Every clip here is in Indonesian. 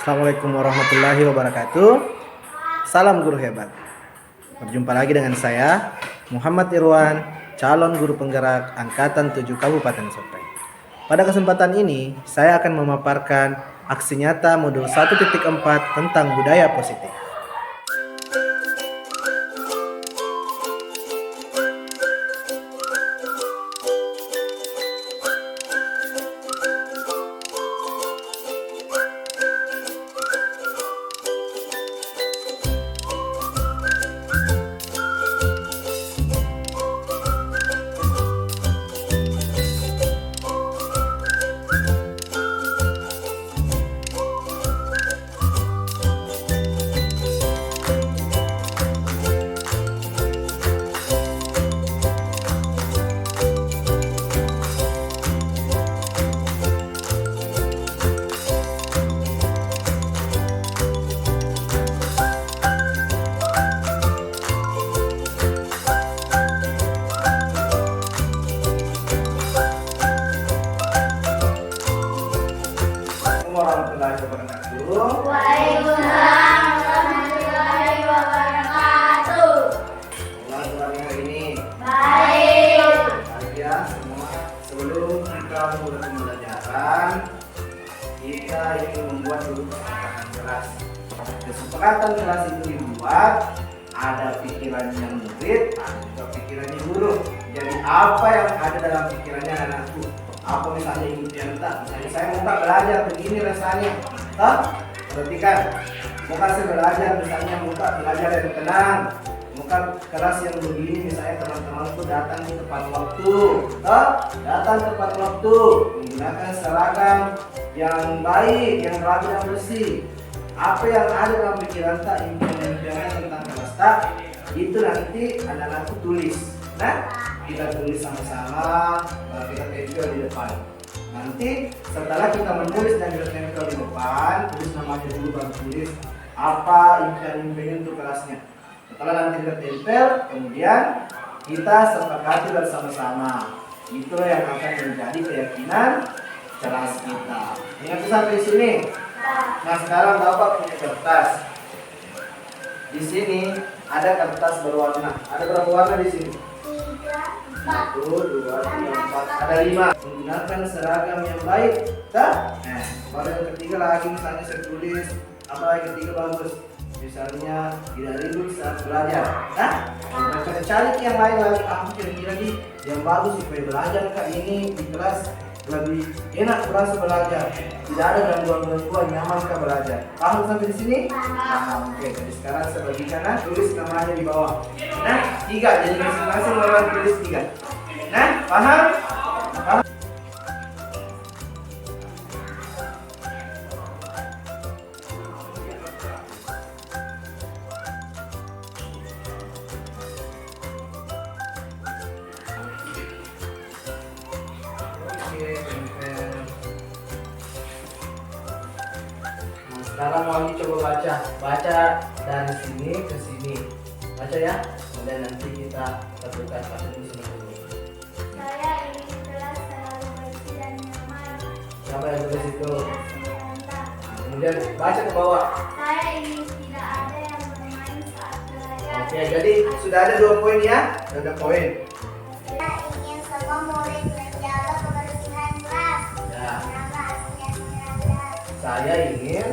Assalamualaikum warahmatullahi wabarakatuh. Salam guru hebat. Berjumpa lagi dengan saya Muhammad Irwan, calon guru penggerak angkatan 7 Kabupaten Sopeng. Pada kesempatan ini saya akan memaparkan aksi nyata modul 1.4 tentang budaya positif. Warahmatullahi wabarakatuh. Waalaikumsalam warahmatullahi wabarakatuh. Bagaimana hari ini? Baik. Baik ya semua. Sebelum kita mulai pembelajaran, kita ingin membuat dulu kesepakatan kelas. Kesepakatan kelas itu dibuat ada pikirannya murid, ada juga pikirannya guru. Jadi apa yang ada dalam pikirannya anakku? Apa misalnya impian tak? Misalnya saya mau belajar begini rasanya, tak? Perhatikan, muka saya belajar misalnya muka belajar yang tenang, muka kelas yang begini misalnya teman-temanku datang di tepat waktu, tak? Datang tepat waktu, menggunakan seragam yang baik, yang rapi dan bersih. Apa yang ada dalam pikiran tak, impian-impiannya tentang kelas tak? Itu nanti anak-anakku tulis. Nah, kita tulis sama-sama, kita tempel di depan. Nanti setelah kita menulis dan kita tempel di depan, tulis namanya dulu baru tulis apa impian-impian untuk kelasnya. Setelah nanti kita tempel, kemudian kita sepakati bersama-sama. Itulah yang akan menjadi keyakinan kelas kita. Ingat sampai sini. Nah sekarang Bapak punya kertas. Di sini ada kertas berwarna. Ada berapa warna di sini? 1, 2, 3, 4, ada 5. Menggunakan seragam yang baik, tak? Nah, baru yang ketiga lagi misalnya saya tulis apa yang ketiga bagus. Misalnya tidak ribut saat belajar, nah? Cari yang lain lagi. Aku kira-kira nih yang bagus supaya belajar kak ini di kelas lebih enak berasa belajar. Tidak ada gangguan-gangguan, nyaman kak belajar. Paham sampai di sini? Paham. Oke, jadi sekarang saya bagikan, tulis namanya di bawah. Nah, 3, jadi masing-masing orang tulis 3. Nah, paham? Paham? Oke, tempel. Nah, sekarang mau coba baca dari sini ke sini. Baca ya. Kemudian nanti kita terbuka pakai dulu sini dulu. Saya ingin kelas selalu bersih dan nyaman. Siapa yang tulis itu? Saya. Kemudian baca ke bawah. Saya ingin tidak ada yang bermain saat belajar. Oke, jadi sudah ada 2 poin ya. Sudah ada poin. Saya ingin semua murid menjaga kebersihan kelas. Ya. Nama aslinya 19. Saya ingin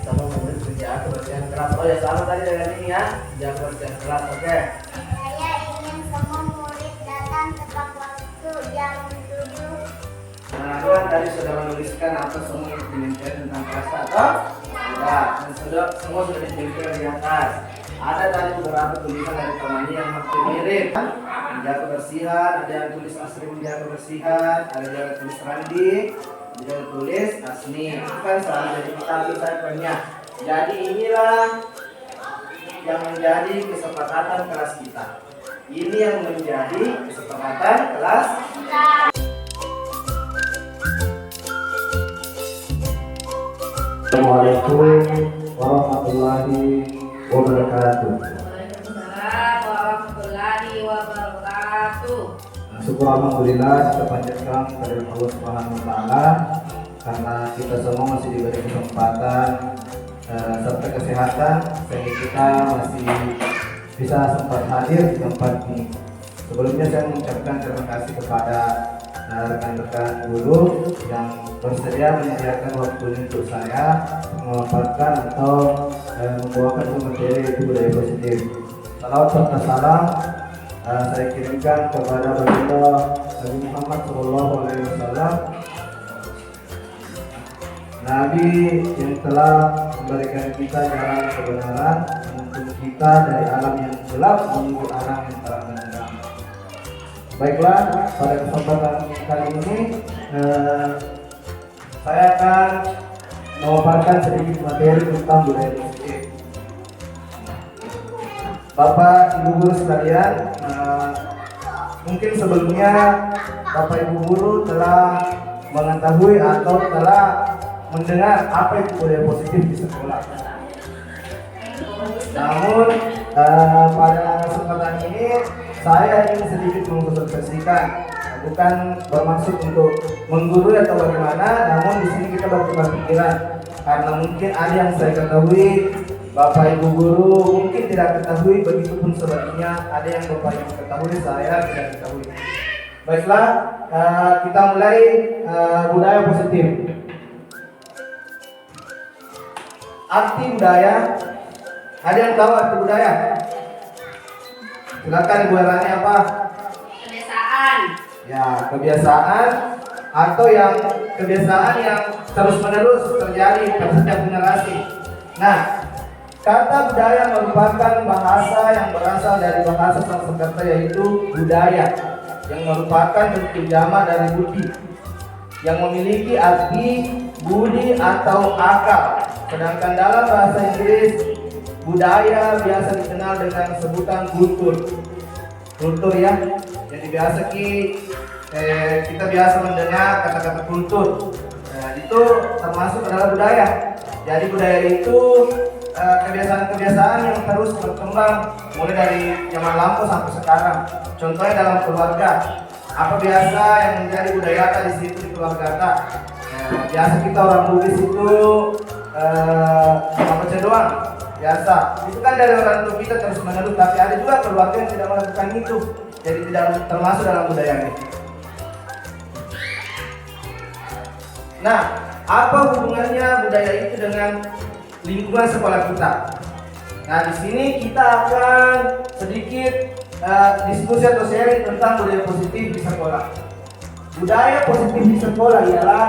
sama murid menjaga kebersihan kelas. Oh ya sama tadi dengan ini ya. Menjaga kebersihan kelas. Oke. Saya ingin semua murid datang tepat waktu jam 7. Nah, kan tadi sudah menuliskan apa semua yang diminta tentang kelas atau? Ya, dan semua sudah ditempel di atas. Ada tadi beberapa tulisan dari temannya yang hampir mirip. Menjaga kebersihan, ada yang tulis Asri menjaga kebersihan, ada yang tulis Randi, ada yang tulis Asni. Itu kan selalu jadi satu saya punya. Jadi inilah yang menjadi kesepakatan kelas kita. Ini yang menjadi kesepakatan kelas. Assalamualaikum warahmatullahi wabarakatuh. Waalaikumsalam warahmatullahi wabarakatuh. Syukur alhamdulillah kita panjatkan kepada Allah Subhanahu wa taala karena kita semua masih diberi kesempatan serta kesehatan sehingga kita masih bisa sempat hadir di tempat ini. Sebelumnya saya mengucapkan terima kasih kepada rekan-rekan guru yang bersedia menyediakan waktu untuk saya memaparkan atau membawakan materi itu budaya positif. Salawat serta salam saya kirimkan kepada baginda Nabi Muhammad SAW, Nabi yang telah memberikan kita jalan kebenaran untuk kita dari alam yang gelap menuju alam yang terang benderang. Baiklah, pada kesempatan kali ini saya akan memaparkan sedikit materi tentang budaya positif. Bapak Ibu guru sekalian, mungkin sebelumnya Bapak Ibu guru telah mengetahui atau telah mendengar apa itu budaya positif di sekolah. Namun pada kesempatan ini saya ingin sedikit mengkonsultasikan, bukan bermaksud untuk menggurui atau bagaimana, namun di sini kita bertukar pikiran karena mungkin ada yang saya ketahui, Bapak Ibu guru mungkin tidak ketahui, begitupun sebaliknya ada yang Bapak Ibu ketahui, saya tidak ketahui. Baiklah, kita mulai budaya positif. Arti budaya, ada yang tahu arti budaya? Silakan Ibu Erani apa? Kebiasaan. Ya, kebiasaan atau yang kebiasaan yang terus-menerus terjadi pada setiap generasi. Nah, kata budaya merupakan bahasa yang berasal dari bahasa Sanskerta yaitu budaya, yang merupakan bentuk jamak dari budi, yang memiliki arti budi atau akal. Sedangkan dalam bahasa Inggris, budaya biasa dikenal dengan sebutan kultur. Kultur ya, jadi biasa kita biasa mendengar kata-kata kultur. Nah, itu termasuk adalah budaya. Jadi budaya itu kebiasaan-kebiasaan yang terus berkembang mulai dari zaman lampau sampai sekarang. Contohnya dalam keluarga, apa biasa yang menjadi budaya di situ di keluarga kita. Biasa kita orang Bugis itu apa doang biasa. Itu kan dari orang tua kita terus menerus, tapi ada juga keluarga yang tidak melakukan itu. Jadi tidak termasuk dalam budaya ini. Nah, apa hubungannya budaya itu dengan lingkungan sekolah kita? Nah, di sini kita akan sedikit diskusi atau sharing tentang budaya positif di sekolah. Budaya positif di sekolah ialah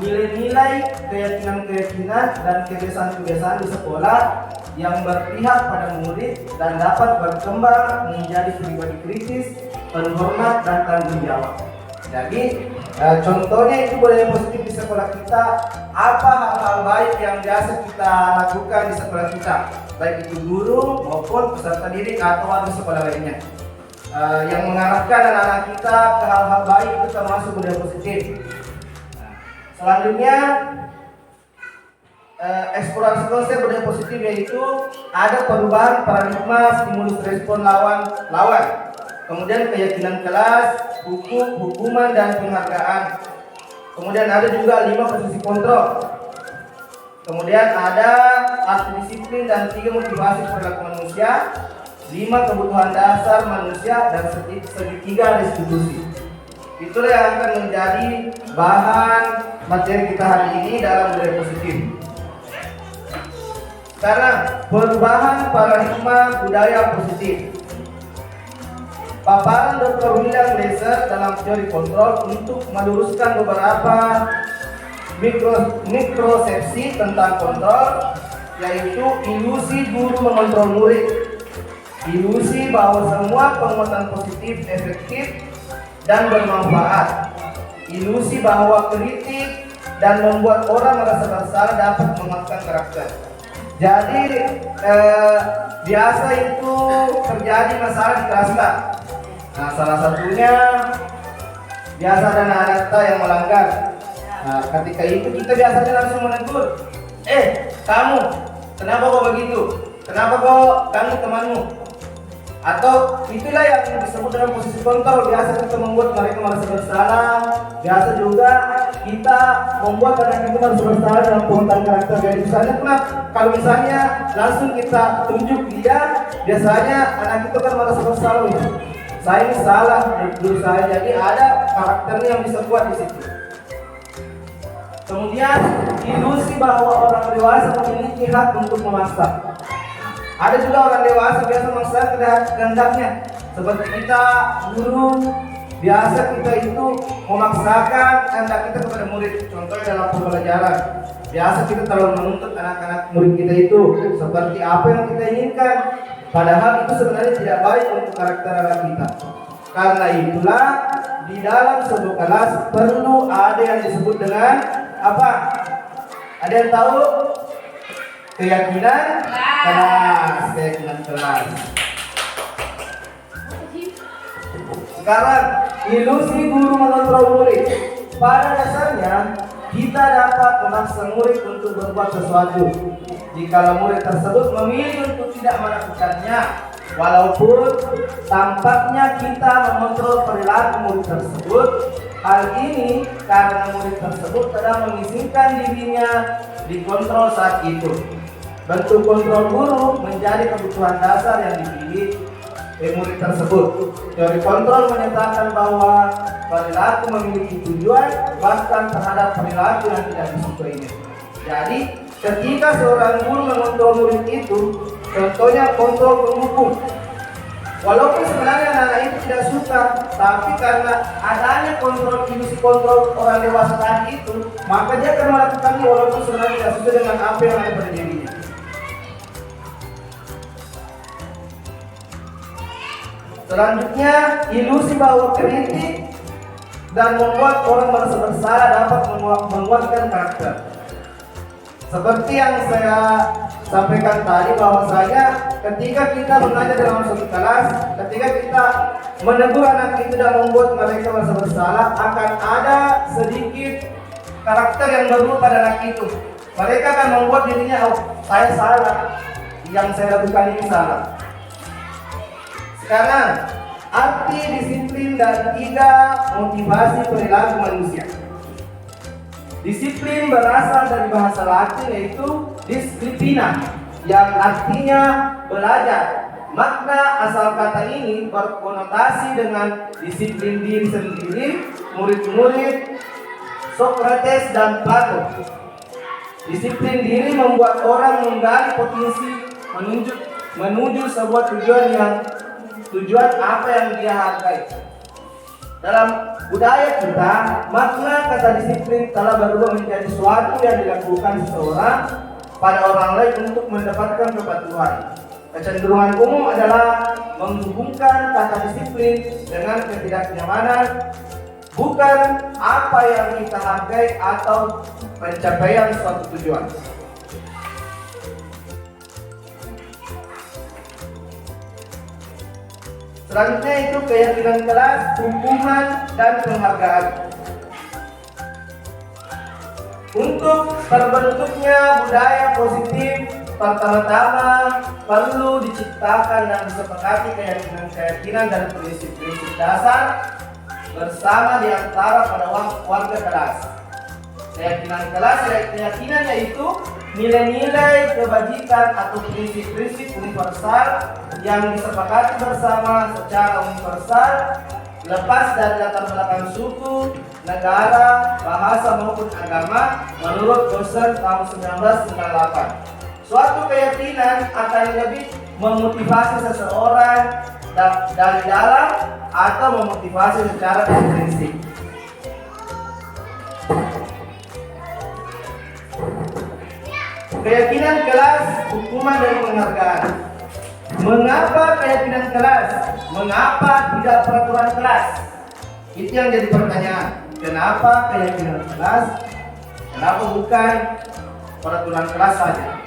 nilai-nilai, keyakinan-keyakinan, dan kebiasaan-kebiasaan di sekolah yang berpihak pada murid dan dapat berkembang menjadi pribadi kritis, penghormat, dan tanggung jawab. Jadi contohnya itu budaya positif di sekolah kita. Apa hal-hal baik yang biasa kita lakukan di sekolah kita, baik itu guru maupun peserta didik atau warga sekolah lainnya, yang mengarahkan anak-anak kita ke hal-hal baik itu termasuk budaya positif. Selanjutnya eksplorasi konsep budaya positif yaitu ada perubahan paradigma, stimulus respon lawan, kemudian keyakinan kelas, hukum, hukuman, dan penghargaan. Kemudian ada juga 5 posisi kontrol. Kemudian ada arti disiplin dan 3 motivasi perilaku manusia, 5 kebutuhan dasar manusia, dan segitiga distribusi. Itulah yang akan menjadi bahan materi kita hari ini dalam budaya positif. Sekarang perubahan paradigma budaya positif. Paparan Dr. William Glasser dalam teori kontrol untuk meluruskan beberapa mikrosepsi tentang kontrol, yaitu ilusi guru mengontrol murid, ilusi bahwa semua penguatan positif efektif dan bermanfaat, ilusi bahwa kritik dan membuat orang merasa bersalah dapat mematahkan karakter. Jadi biasa itu terjadi masalah di kelas kita. Nah, salah satunya biasa ada anak kita yang melanggar. Nah, ketika itu kita biasanya langsung menegur, kamu, kenapa kok begitu? Kenapa kok ganggu temanmu? Atau itulah yang disebut dengan posisi kontrol. Biasa kita membuat mereka merasa bersalah. Biasa juga kita membuat anak itu harus bersalah dalam pembentukan karakter. Jadi misalnya kalau misalnya langsung kita tunjuk dia, biasanya anak itu kan merasa bersalah. Saya ini salah menurut saya. Jadi ada karakternya yang bisa kuat di situ. Kemudian ilusi bahwa orang dewasa memiliki hak untuk memaksa. Ada juga orang dewasa biasa memaksa kehendaknya. Seperti kita guru, biasa kita itu memaksakan kehendak kita kepada murid. Contohnya dalam pembelajaran, biasa kita terlalu menuntut anak-anak murid kita itu seperti apa yang kita inginkan. Padahal itu sebenarnya tidak baik untuk karakter anak kita. Karena itulah di dalam sebuah kelas perlu ada yang disebut dengan apa? Ada yang tahu? Keyakinan kelas. Keyakinan kelas. Sekarang, ilusi guru mengontrol murid. Pada dasarnya, kita dapat memaksa murid untuk berbuat sesuatu. Jika murid tersebut memilih untuk tidak melakukannya, walaupun tampaknya kita mengontrol perilaku murid tersebut, hal ini karena murid tersebut sedang mengizinkan dirinya dikontrol saat itu. Bentuk kontrol guru menjadi kebutuhan dasar yang dipilih murid tersebut. Teori kontrol menyatakan bahwa perilaku memiliki tujuan bahkan terhadap perilaku yang tidak disukainya. Jadi, ketika seorang guru mengontrol murid itu, contohnya kontrol penghukum. Walaupun sebenarnya anak itu tidak suka, tapi karena adanya ilusi kontrol orang dewasa tadi itu, maka dia akan melakukannya walaupun sebenarnya tidak sesuai dengan apa yang ada pada dirinya. Selanjutnya, ilusi bahwa kritik dan membuat orang merasa bersalah dapat menguatkan karakter. Seperti yang saya sampaikan tadi, bahwasanya ketika kita mengajar dalam suatu kelas, ketika kita menegur anak itu dan membuat mereka merasa bersalah, akan ada sedikit karakter yang berubah pada anak itu. Mereka akan membuat dirinya, oh saya salah, yang saya lakukan ini salah. Sekarang, arti disiplin dan 3 motivasi perilaku manusia. Disiplin berasal dari bahasa Latin yaitu disiplina, yang artinya belajar. Makna asal kata ini berkonotasi dengan disiplin diri sendiri, murid-murid Socrates dan Plato. Disiplin diri membuat orang menggali potensi menuju sebuah tujuan apa yang dia hargai. Dalam budaya kita, makna kata disiplin telah berubah menjadi suatu yang dilakukan seseorang pada orang lain untuk mendapatkan kepatuhan. Kecenderungan umum adalah menghubungkan kata disiplin dengan ketidaknyamanan, bukan apa yang kita hargai atau pencapaian suatu tujuan. Selanjutnya itu keyakinan kelas, hukuman, dan penghargaan. Untuk terbentuknya budaya positif, pertama-tama perlu diciptakan dan disepakati keyakinan dan prinsip-prinsip dasar bersama di antara pada warga kelas. Keyakinan kelas, keyakinan yaitu nilai-nilai kebajikan atau prinsip-prinsip universal yang disepakati bersama secara universal, lepas dari latar belakang suku, negara, bahasa maupun agama, menurut dosen tahun 1998. Suatu keyakinan akan lebih memotivasi seseorang dari dalam atau memotivasi secara prinsip. Keyakinan kelas, hukuman dan penghargaan. Mengapa keyakinan kelas? Mengapa tidak peraturan kelas? Itu yang jadi pertanyaan. Kenapa keyakinan kelas? Kenapa bukan peraturan kelas saja?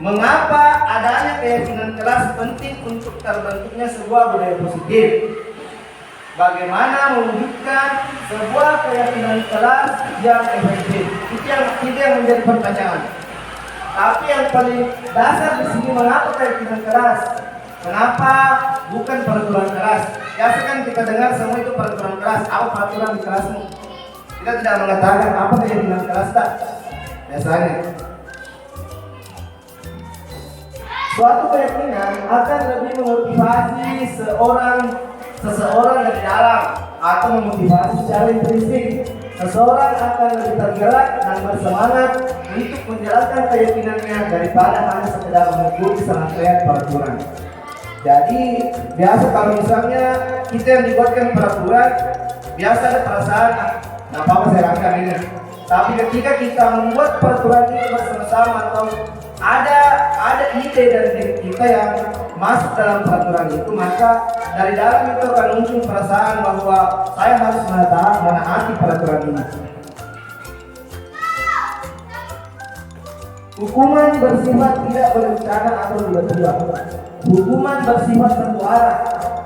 Mengapa adanya keyakinan kelas penting untuk terbentuknya sebuah budaya positif? Bagaimana mewujudkan sebuah keyakinan kelas yang efektif? Itu yang menjadi pertanyaan. Tapi yang paling dasar di sini, mengapa keyakinan kelas? Kenapa bukan peraturan kelas? Biasa kan kita dengar semua itu peraturan kelas. Apa peraturan di kelasmu? Kita tidak mengatakan apa keyakinan kelas tak. Biasanya suatu keyakinan akan lebih memotivasi seseorang dari dalam atau memotivasi secara intrinsik. Seseorang akan lebih tergerak dan bersemangat untuk menjalankan keyakinannya daripada hanya sekedar mengikuti serangkaian peraturan. Jadi biasa kalau misalnya kita yang dibuatkan peraturan, biasa ada perasaan, nah apa saya lakukan ini. Tapi ketika kita membuat peraturan itu bersama-sama atau ada ide dari diri kita yang masuk dalam peraturan itu, maka dari dalam itu akan muncul perasaan bahwa saya harus menaati peraturan ini. Hukuman bersifat tidak berencana atau tiba-tiba. Hukuman bersifat satu arah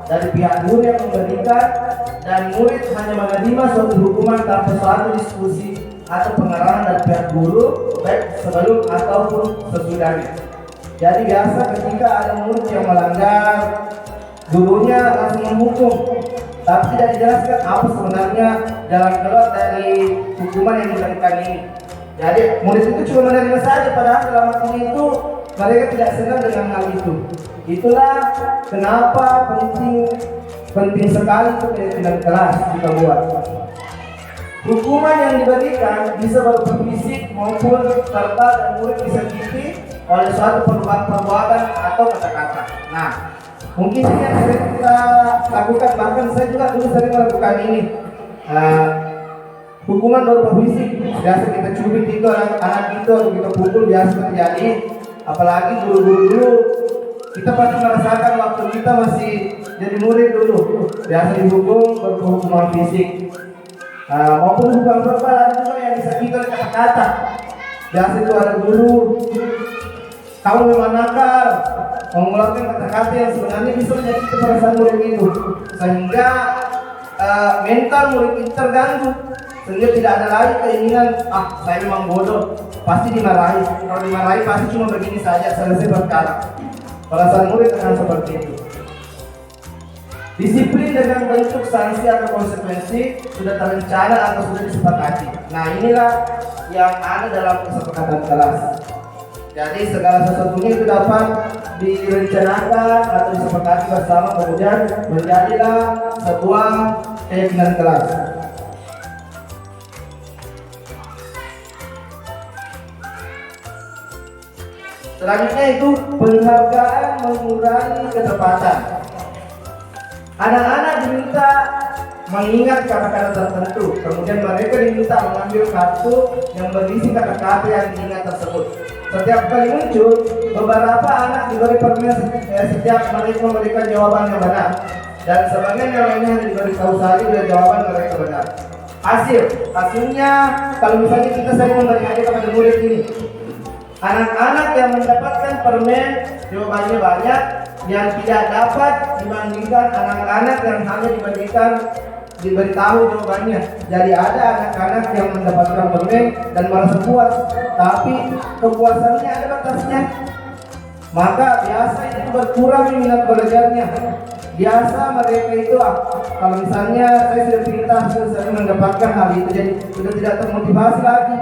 dari pihak guru yang memberikan, dan murid hanya menerima suatu hukuman tanpa suatu diskusi atau pengarahan dari pihak guru baik sebelum ataupun sesudahnya. Jadi biasa ketika ada murid yang melanggar, gurunya langsung menghukum, tapi tidak dijelaskan apa sebenarnya jalan keluar dari hukuman yang diberikan ini. Jadi murid itu cuma menerima saja, padahal dalam hati itu mereka tidak senang dengan hal itu. Itulah kenapa penting sekali keyakinan kelas kita buat. Hukuman yang diberikan bisa berupa fisik maupun serta dan murid disakiti oleh suatu perbuatan atau kata-kata. Nah, mungkin ini yang sering kita lakukan, bahkan saya juga dulu sering melakukan ini. Hukuman berupa fisik, biasa kita cubit itu anak itu atau kita pukul, biasa terjadi. Apalagi guru-guru dulu, kita pasti merasakan waktu kita masih jadi murid dulu, biasa dihukum berupa hukuman fisik. Maupun hukuman verbal, ada juga yang disakiti oleh kata-kata. Biasa itu ada guru, kamu memang nakal, mengeluarkan kata-kata yang sebenarnya bisa menyakiti perasaan murid itu, sehingga mental murid itu terganggu, sehingga tidak ada lagi keinginan, saya memang bodoh, pasti dimarahi. Kalau dimarahi pasti cuma begini saja, selesai perkara. Perasaan murid akan seperti itu. Disiplin dengan bentuk sanksi atau konsekuensi sudah terencana atau sudah disepakati. Nah, inilah yang ada dalam kesepakatan kelas. Jadi segala sesuatunya itu dapat direncanakan atau disepakati bersama, kemudian menjadilah sebuah keyakinan kelas. Selanjutnya itu penghargaan mengurangi ketepatan. Anak-anak diminta mengingat kata-kata tertentu, kemudian mereka diminta mengambil kartu yang berisi kata-kata yang diingat tersebut. Setiap kali muncul, beberapa anak diberi permen setiap mereka memberikan jawaban yang benar, dan sebagian yang lainnya diberitahu saja bila jawaban mereka benar. Hasilnya, kalau misalnya kita sering memberi hadiah kepada murid ini, anak-anak yang mendapatkan permen jawabannya banyak, yang tidak dapat dibandingkan anak-anak yang hanya diberitahu jawabannya. Jadi ada anak-anak yang mendapatkan permen dan merasa puas, tapi kepuasannya ada batasnya. Maka biasa itu berkurang minat belajarnya. Biasa mereka itu kalau misalnya saya sudah perintah, saya mendapatkan hal itu, jadi sudah tidak termotivasi lagi.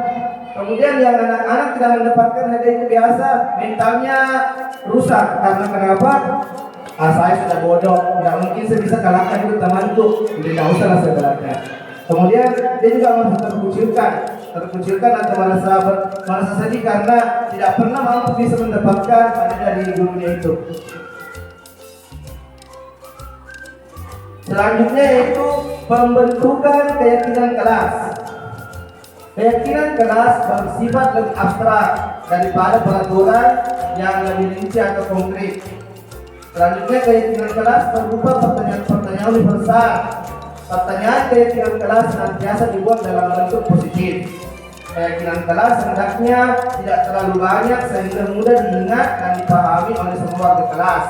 Kemudian yang anak-anak tidak mendapatkan hadiah itu biasa mentalnya rusak. Karena kenapa? Saya sudah bodoh, tidak mungkin saya bisa kalahkan itu temanku, jadi tidak usah lah saya kalahkan. Kemudian dia juga merasa terkucilkan atau merasa sedih karena tidak pernah mampu bisa mendapatkan hadiah dari gurunya itu. Selanjutnya yaitu pembentukan keyakinan kelas. Keyakinan kelas bersifat lebih abstrak daripada peraturan yang lebih rinci atau konkret. Selanjutnya keyakinan kelas berupa pertanyaan-pertanyaan universal. Pertanyaan keyakinan kelas senantiasa dibuat dalam bentuk positif. Keyakinan kelas hendaknya tidak terlalu banyak sehingga mudah diingat dan dipahami oleh semua warga kelas.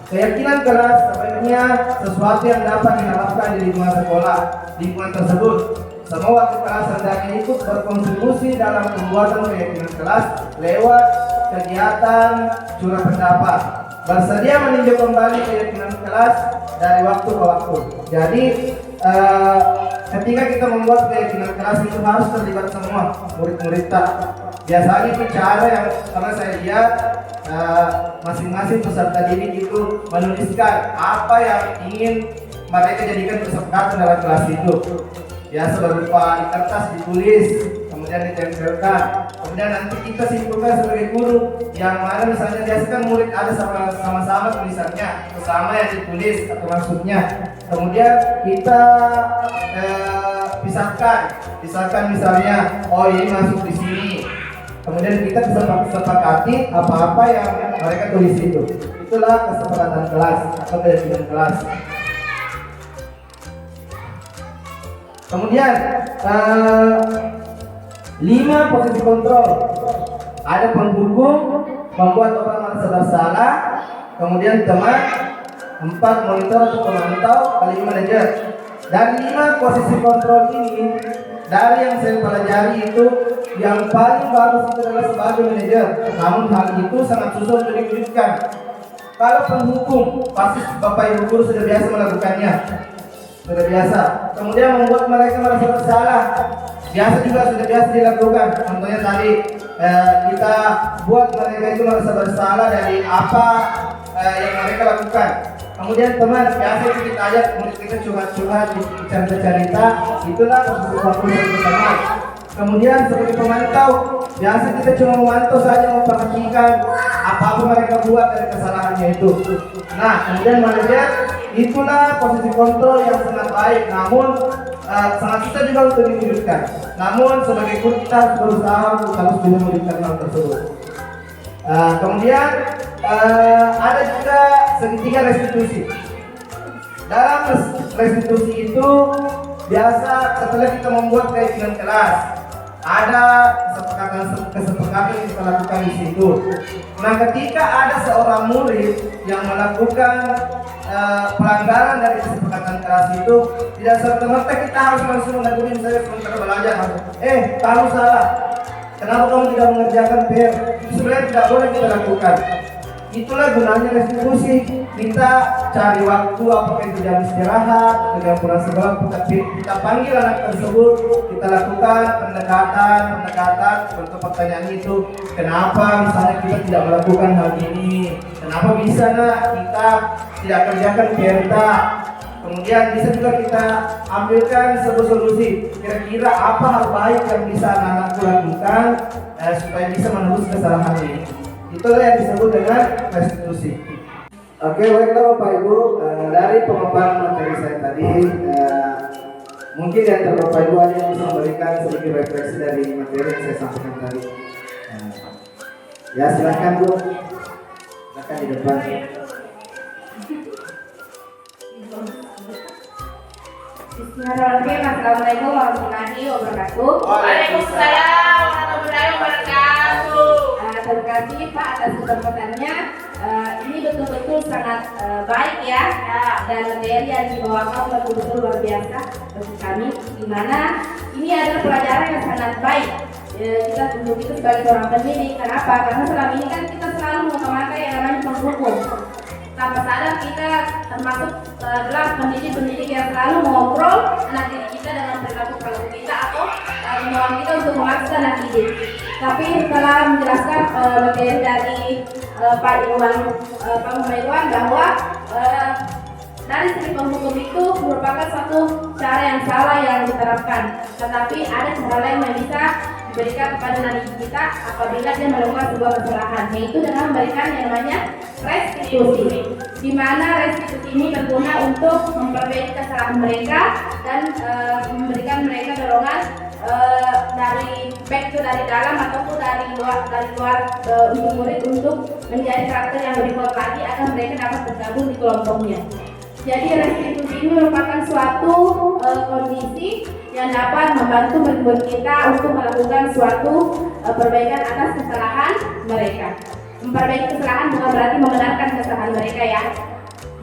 Keyakinan kelas sebaiknya sesuatu yang dapat diharapkan di lingkungan sekolah. Lingkungan tersebut, semua warga kelas hendaknya ikut berkontribusi dalam pembuatan keyakinan kelas lewat kegiatan curah pendapat. Bersedia meninjau kembali keyakinan kelas dari waktu ke waktu. Jadi ketika kita membuat keyakinan kelas itu harus terlibat semua murid-murid tak. Biasanya itu cara yang karena saya lihat masing-masing peserta didik itu menuliskan apa yang ingin mereka jadikan kesepakatan dalam kelas itu. Biasa berupa di kertas ditulis, kemudian ditempelkan, kemudian nanti kita simpulkan sebagai guru yang mana misalnya biasa kan murid ada sama-sama tulisannya, sama yang ditulis atau maksudnya. Kemudian kita pisahkan misalnya, oh ini masuk di sini. Kemudian kita sepakati apa-apa yang mereka tulis itu. Itulah kesepakatan kelas atau keyakinan kelas. Kemudian 5 posisi kontrol. Ada penghukum, membuat orang merasa bersalah, kemudian teman, 4 monitor atau pemantau, 5 manajer. Dari 5 posisi kontrol ini, dari yang saya pelajari itu yang paling bagus itu adalah sebagai manajer. Namun hal itu sangat susah untuk diwujudkan. Kalau penghukum, pasti Bapak Ibu guru sudah biasa melakukannya. Sudah biasa. Kemudian membuat mereka merasa bersalah. Biasa juga sudah biasa dilakukan. Contohnya tadi kita buat mereka itu merasa bersalah dari apa yang mereka lakukan. Kemudian teman, biasa itu kita ajak kita curhat-curhat, cerita-cerita. Itulah sesuatu yang pertama. Kemudian sebagai pemantau, biasa kita cuma memantau saja, memperhatikan apa-apa mereka buat dari kesalahannya itu. Nah, kemudian manajer, itulah posisi kontrol yang sangat baik, namun sangat susah juga untuk diwujudkan. Namun sebagai guru kita harus berusaha untuk harus bisa mewujudkan hal tersebut. Kemudian ada juga segitiga restitusi. Dalam restitusi itu biasa setelah kita membuat keyakinan kelas, ada kesepakatan yang kita lakukan di situ. Nah, ketika ada seorang murid yang melakukan pelanggaran dari kesepakatan kelas itu, tidak serta-merta kita harus langsung menegur misalnya sementara belajar. Kamu salah. Kenapa kamu tidak mengerjakan PR? Sebenarnya tidak boleh kita lakukan. Itulah gunanya restitusi. Kita cari waktu, apakah itu jam istirahat, atau jam pulang sekolah, kita panggil anak tersebut, kita lakukan pendekatan untuk pertanyaan itu. Kenapa misalnya kita tidak melakukan hal ini? Kenapa bisa nak kita tidak kerjakan PR-nya? Kemudian bisa juga kita ambilkan sebuah solusi. Kira-kira apa hal baik yang bisa anak-anakku lakukan supaya bisa menembus kesalahan ini. Itulah yang disebut dengan restitusi. Oke, baiklah Bapak Ibu, dari pemaparan materi saya tadi, mungkin di antara Bapak Ibu ada yang bisa memberikan sedikit refleksi dari materi yang saya sampaikan tadi. Ya, silakan Bu, silakan di depan. Bismillahirrahmanirrahim. Assalamualaikum warahmatullahi wabarakatuh. Waalaikumsalam warahmatullahi wabarakatuh. Terima kasih Pak atas kesempatannya. Ini betul-betul sangat baik ya, dan materi yang dibawakan betul-betul luar biasa bagi kami. Dimana ini adalah pelajaran yang sangat baik. Kita untuk itu sebagai seorang pendidik. Kenapa? Karena selama ini kan kita selalu memakai yang namanya penghukum. Tanpa sadar kita termasuk adalah pendidik-pendidik yang selalu mengontrol anak didik kita dengan perilaku kita atau kemauan kita untuk memaksa anak didik. Tapi setelah menjelaskan materi dari Pak Iwan bahwa dari segi penghukum itu merupakan suatu cara yang salah yang diterapkan, tetapi ada cara lain yang bisa diberikan kepada anak didik kita apabila dia melakukan sebuah kesalahan, yaitu dengan memberikan yang namanya restitusi, di mana restitusi ini berguna untuk memperbaiki kesalahan mereka dan memberikan mereka dorongan dari baik itu dari dalam ataupun dari luar untuk murid untuk menjadi karakter yang lebih kuat lagi agar mereka dapat bergabung di kelompoknya. Jadi restitusi ini merupakan suatu kondisi yang dapat membantu murid-murid kita untuk melakukan suatu perbaikan atas kesalahan mereka. Memperbaiki kesalahan bukan berarti membenarkan kesalahan mereka ya.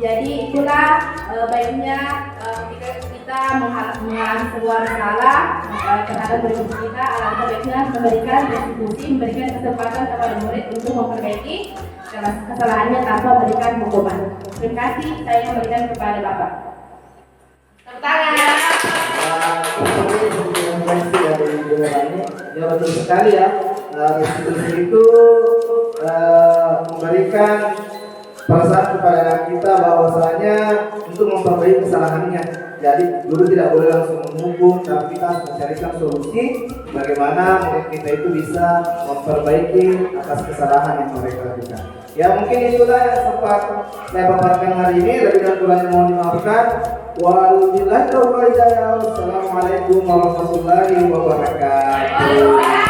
Jadi itulah baiknya ketika kita mengalami sebuah masalah terhadap murid kita, alangkah baiknya memberikan restitusi, memberikan kesempatan kepada murid untuk memperbaiki kesalahannya tanpa memberikan hukuman. Terima kasih, saya memberikan kepada Bapak. Tepuk tangan. Ya betul sekali ya. Restitusi itu memberikan perasaan kepada anak kita bahwasanya untuk memperbaiki kesalahannya. Jadi guru tidak boleh langsung menghukum, tapi kita harus mencarikan solusi bagaimana murid kita itu bisa memperbaiki atas kesalahan yang mereka lakukan. Ya mungkin itulah yang sempat saya paparkan hari ini. Lebih dan kurangnya mohon dimaafkan. Wassalamualaikum warahmatullahi wabarakatuh.